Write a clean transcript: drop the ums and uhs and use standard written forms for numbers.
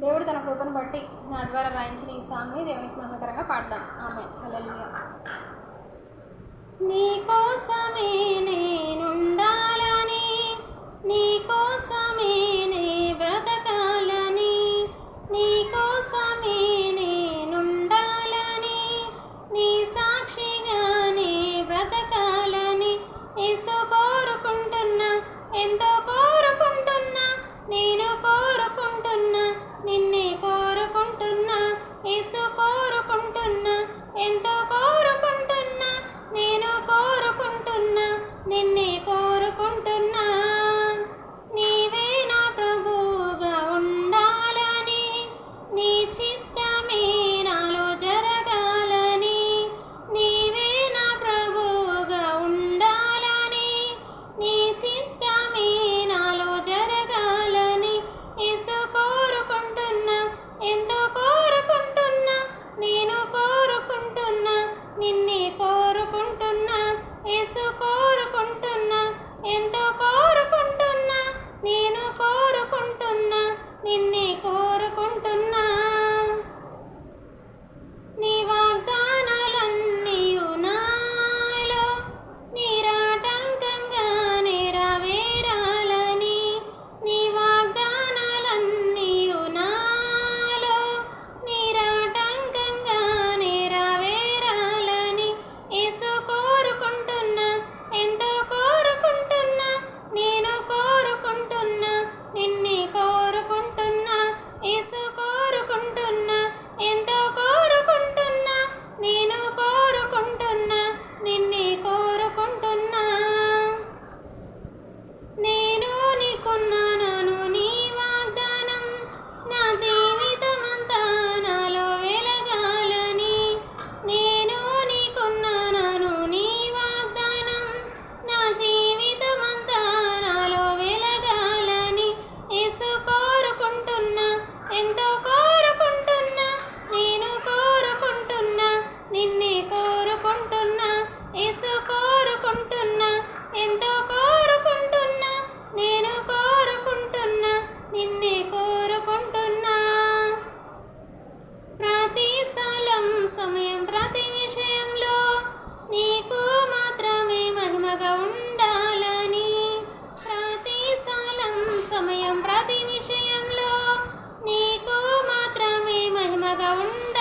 దేవుడు తన కృపను బట్టి నా ద్వారా రాయించిన ఈ సాంగ్ని దేవునికి మహకరంగా పాడతాను. ఆమె హల్లెలూయా. నీ కోసమే నేనుండాలని, నీ కోసమే నే బ్రతకాలని, నీ కోసమే నేనుండాలని, నీ సాక్షిగా నే బ్రతకాలని యేసు కోరుకుంటున్నా, ఎంతో కోరుకుంటున్నా, నేను కోరుకుంటున్నా, నిన్నే కోరుకుంటున్నా, యేసు కోరుకుంటున్నా, ఎంతో కోరుకుంటున్నా, నేను కోరుకుంటున్నా, నిన్నే కోరుకుంటున్నా. నీవే నా ప్రభువుగా ఉండాలని, నీ చిత్తమే నాలో జరగాలని, నీవే నా ప్రభువుగా ఉండాలని, నీ చిత్తమే నాలో జరగాలని యేసు కోరుకుంటున్నా, ఎంతో కోరుకుంటున్నా, నేను కోరుకుంటున్నా, నిన్నే కోరుకుంటున్నా, యేసు కోరుకుంటున్నా, ఎంతో కోరుకుంటున్నా, నేను కోరుకుంటున్నా, నిన్నే కోరుకుంటున్నా. నీ వాగ్దానాలన్నీయు నాలో నిరాటంకంగా నెరవేరాలని, నీ వాగ్దానాలన్నీయు నాలో నిరాటంకంగా నెరవేరాలని యేసు కోరుకుంటున్నా, ఎంతో కోరుకుంటున్నా, నేను కోరుకుంటున్నా, నిన్నే కోరుకుంటున్నా, యేసు కోరుకుంటున్నా, ఎంతో కోరుకుంటున్నా, నేను కోరుకుంటున్నా, నిన్నే కోరుకుంటున్నా. నేను నీకున్నాను నీ వాగ్దానం, నా జీవితమంతా నాలో వెలగాలని, నేను నీకున్నాను నీ వాగ్దానం, నా జీవితమంతా నాలో వెలగాలని యేసు కోరుకుంటున్నా, ఎంతో కోరుకుంటున్నా, నేను కోరుకుంటున్నా, నిన్నే కోరుకుంటున్నా, యేసు కోరుకుంటున్నా, ఎంతో కోరుకుంటున్నా, నేను కోరుకుంటున్నా, నిన్నే కోరుకుంటున్నా. ప్రతి స్థలం సమయం ప్రతి విషయంలో నీకు మాత్రమే మహిమగా ఉండాలని, ప్రతి స్థలం సమయం ప్రతి విషయంలో నీకు మాత్రమే మహిమగా ఉండాలని